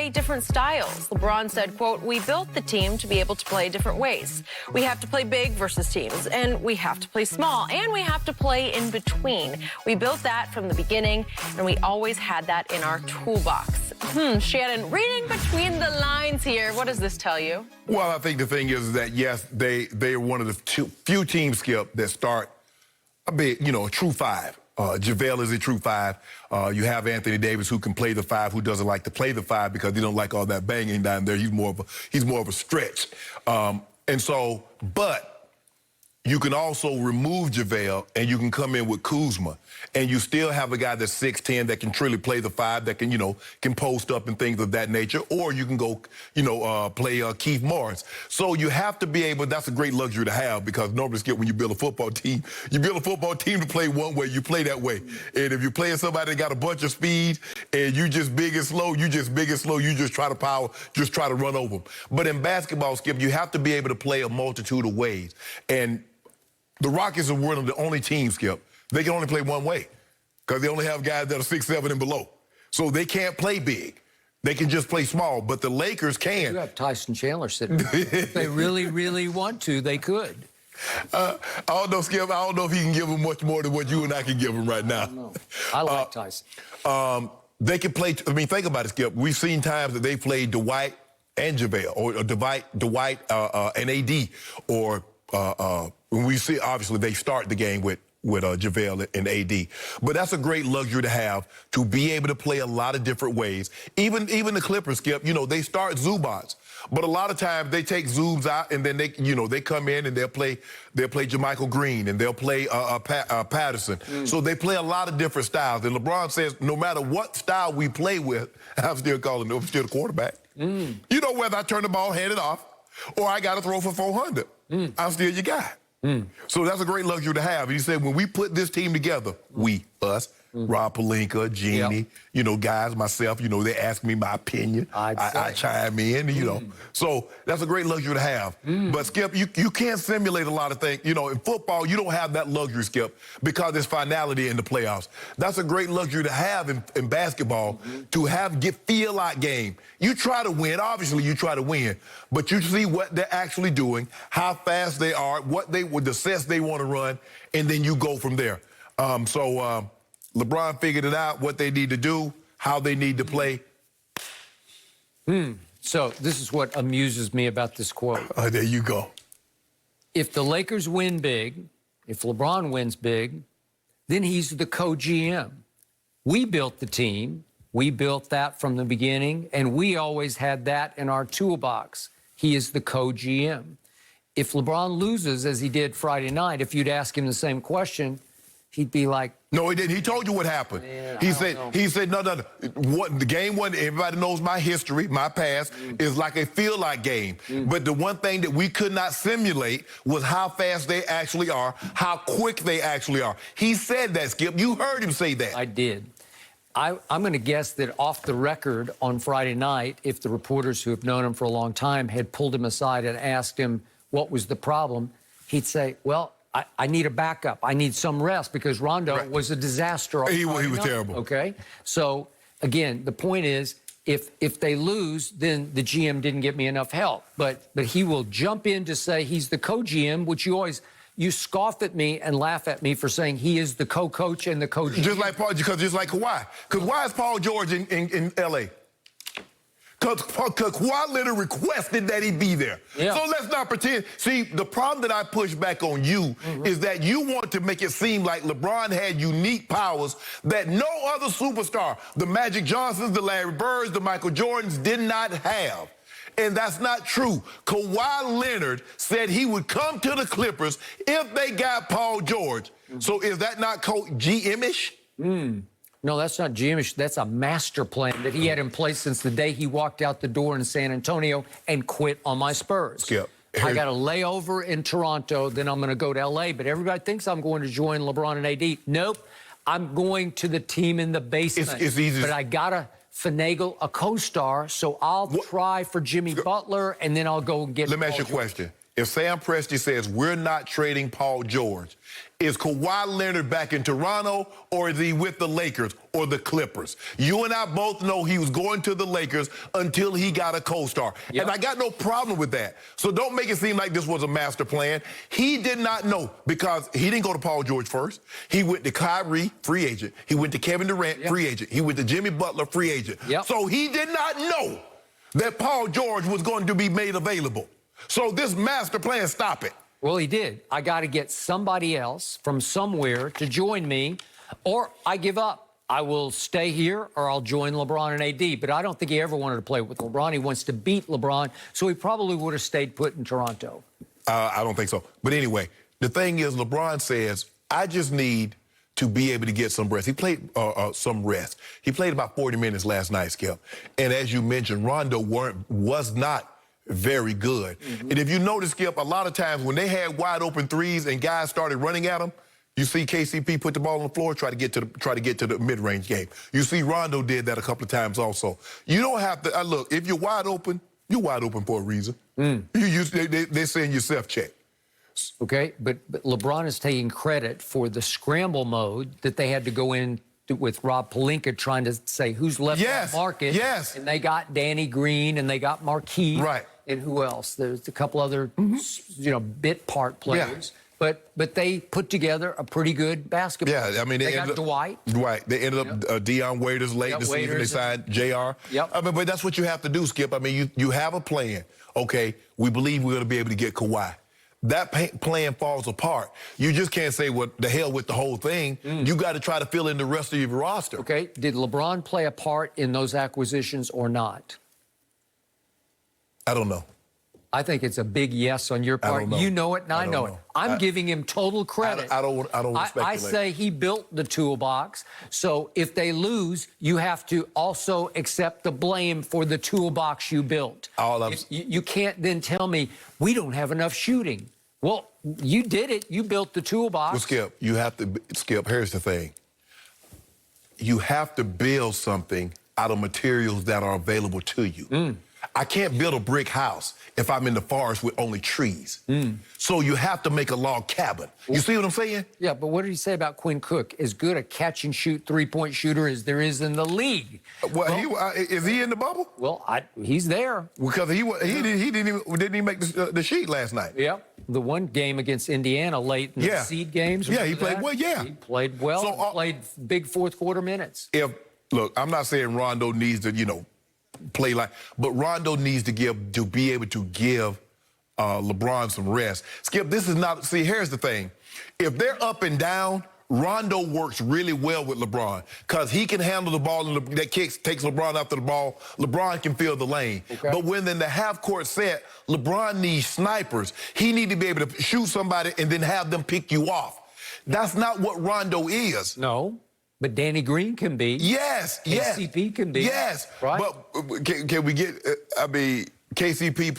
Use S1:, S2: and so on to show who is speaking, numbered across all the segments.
S1: play different styles. LeBron said, quote, "We built the team to be able to play different ways. We have to play big versus teams, and we have to play small, and we have to play in between. We built that from the beginning, and we always had that in our toolbox." Shannon, reading between the lines here, what does this tell you?
S2: Well, I think the thing is that, yes, they are one of the few teams, Skip, that start a bit, a true five. JaVale is a true five. You have Anthony Davis, who can play the five, who doesn't like to play the five because he don't like all that banging down there. He's more of a stretch. But you can also remove JaVale and you can come in with Kuzma, and you still have a guy that's 6'10" that can truly play the five, that can post up and things of that nature, or you can go, play Keith Morris. So you have to be able. That's a great luxury to have, because normally, Skip, when you build a football team, you build a football team to play one way. You play that way, and if you're playing somebody that got a bunch of speed and you just big and slow, you just try to power, just try to run over them. But in basketball, Skip, you have to be able to play a multitude of ways, and the Rockets are one of the only teams, Skip, they can only play one way, because they only have guys that are 6'7" and below. So they can't play big. They can just play small, but the Lakers can.
S3: You have Tyson Chandler sitting there. If they really, really want to, they could.
S2: I don't know, Skip. I don't know if he can give them much more than what you and I can give him right now.
S3: I don't know. I like Tyson.
S2: They can play. I mean, think about it, Skip. We've seen times that they played Dwight and JaVale, or Dwight and AD, or when we see, obviously, they start the game with JaVale and AD. But that's a great luxury to have, to be able to play a lot of different ways. Even the Clippers, Skip, they start Zubats. But a lot of times they take Zubs out, and then they come in and they'll play JaMychal Green, and they'll play Patterson. So they play a lot of different styles. And LeBron says, no matter what style we play with, I'm still the quarterback. Whether I turn the ball, hand it off, or I got to throw for 400. I'm still your guy. So that's a great luxury to have. He said, when we put this team together, us, Rob Pelinka, Jeannie, guys, myself, they ask me my opinion. I chime in, So that's a great luxury to have. But, Skip, you can't simulate a lot of things. In football, you don't have that luxury, Skip, because there's finality in the playoffs. That's a great luxury to have in basketball, to feel like game. You try to win. Obviously, you try to win. But you see what they're actually doing, how fast they are, the sets they want to run, and then you go from there. LeBron figured it out, what they need to do, how they need to play.
S3: So this is what amuses me about this quote.
S2: There you go.
S3: If the Lakers win big, if LeBron wins big, then he's the co-GM. We built the team. We built that from the beginning, and we always had that in our toolbox. He is the co-GM. If LeBron loses, as he did Friday night, if you'd ask him the same question, he'd be like,
S2: no, he didn't. He told you what happened.
S3: Man,
S2: he said, no. The game one, everybody knows my history, my past, is like a feel-like game. But the one thing that we could not simulate was how fast they actually are, how quick they actually are. He said that, Skip. You heard him say that.
S3: I did. I'm going to guess that off the record on Friday night, if the reporters who have known him for a long time had pulled him aside and asked him what was the problem, he'd say, well, I need a backup. I need some rest, because Rondo was a disaster.
S2: He was terrible.
S3: Okay? So, again, the point is, if they lose, then the GM didn't give me enough help. But he will jump in to say he's the co-GM, which you scoff at me and laugh at me for saying he is the co-coach and the co-GM.
S2: Just like Kawhi. Because why is Paul George in L.A.? Because Kawhi Leonard requested that he be there. So let's not pretend. See, the problem that I push back on you is that you want to make it seem like LeBron had unique powers that no other superstar, the Magic Johnsons, the Larry Birds, the Michael Jordans, did not have. And that's not true. Kawhi Leonard said he would come to the Clippers if they got Paul George. So is that not GM-ish?
S3: No, that's not GM-ish. That's a master plan that he had in place since the day he walked out the door in San Antonio and quit on my Spurs.
S2: Skip.
S3: I got a layover in Toronto, then I'm going to go to L.A., but everybody thinks I'm going to join LeBron and AD. Nope. I'm going to the team in the basement.
S2: It's easy.
S3: But I got to finagle a co-star, so I'll try for Jimmy Butler, and then I'll go and get
S2: Let me ask you a
S3: George.
S2: question. if Sam Presti says we're not trading Paul George, is Kawhi Leonard back in Toronto, or is he with the Lakers or the Clippers? You and I both know he was going to the Lakers until he got a co-star. Yep. And I got no problem with that. So don't make it seem like this was a master plan. He did not know, because he didn't go to Paul George first. He went to Kyrie, free agent. He went to Kevin Durant, yep, free agent. He went to Jimmy Butler, free agent. Yep. So he did not know that Paul George was going to be made available. So this master plan, stop it.
S3: Well, he did. I got to get somebody else from somewhere to join me, or I give up. I will stay here, or I'll join LeBron and AD. But I don't think he ever wanted to play with LeBron. He wants to beat LeBron, so he probably would have stayed put in Toronto.
S2: I don't think so. But anyway, the thing is, LeBron says, I just need to be able to get some rest. He played some rest. He played about 40 minutes last night, Skip. And as you mentioned, Rondo was not very good. Mm-hmm. And if you notice, Skip, a lot of times when they had wide open threes and guys started running at them, you see KCP put the ball on the floor, try to get to the mid-range game. You see Rondo did that a couple of times also. You don't have to look. If you're wide open for a reason. They send you self-check.
S3: Okay, but LeBron is taking credit for the scramble mode that they had to go in with Rob Pelinka trying to say who's left that market.
S2: Yes.
S3: And they got Danny Green and they got Marquis.
S2: Right.
S3: And who else? There's a couple other, bit part players. Yeah. But they put together a pretty good basketball.
S2: Yeah, I mean,
S3: they got Dwight.
S2: Right. They ended up Dion Waiters late this season. They signed JR.
S3: Yep.
S2: I mean, but that's what you have to do, Skip. I mean, you have a plan. Okay, we believe we're going to be able to get Kawhi. That plan falls apart. You just can't say, well, the hell with the whole thing. You got to try to fill in the rest of your roster.
S3: Okay, did LeBron play a part in those acquisitions or not?
S2: I don't know.
S3: I think it's a big yes on your part. You know it, and I know it. I'm giving him total credit.
S2: I don't want to speculate.
S3: I say he built the toolbox. So if they lose, you have to also accept the blame for the toolbox you built. You can't then tell me we don't have enough shooting. Well, you did it. You built the toolbox.
S2: Well, Skip, you have to, Skip, here's the thing. You have to build something out of materials that are available to you. I can't build a brick house if I'm in the forest with only trees. So you have to make a log cabin. You see what I'm saying?
S3: Yeah, but what did he say about Quinn Cook? As good a catch-and-shoot three-point shooter as there is in the league.
S2: Well, is he in the bubble?
S3: Well, he's there.
S2: Because he didn't even make the sheet last night.
S3: Yeah, the one game against Indiana late in the seed games.
S2: Yeah, he played well,
S3: He played well, so, played big fourth-quarter minutes.
S2: Look, I'm not saying Rondo needs to, play like, but Rondo needs to be able to give LeBron some rest. Skip, this is not, see, here's the thing. If they're up and down, Rondo works really well with LeBron because he can handle the ball and that takes LeBron after the ball. LeBron can fill the lane. Okay. But when in the half-court set, LeBron needs snipers. He needs to be able to shoot somebody and then have them pick you off. That's not what Rondo is.
S3: No. But Danny Green can be.
S2: Yes.
S3: KCP can be.
S2: Yes.
S3: Right?
S2: But can we get, KCP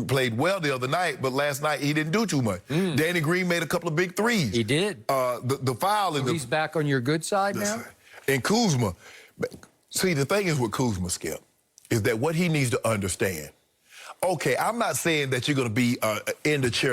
S2: played well the other night, but last night he didn't do too much. Danny Green made a couple of big threes.
S3: He did.
S2: The foul.
S3: So he's back on your good side now?
S2: And Kuzma. See, the thing is with Kuzma, Skip, is that what he needs to understand. Okay, I'm not saying that you're going to be in the chair.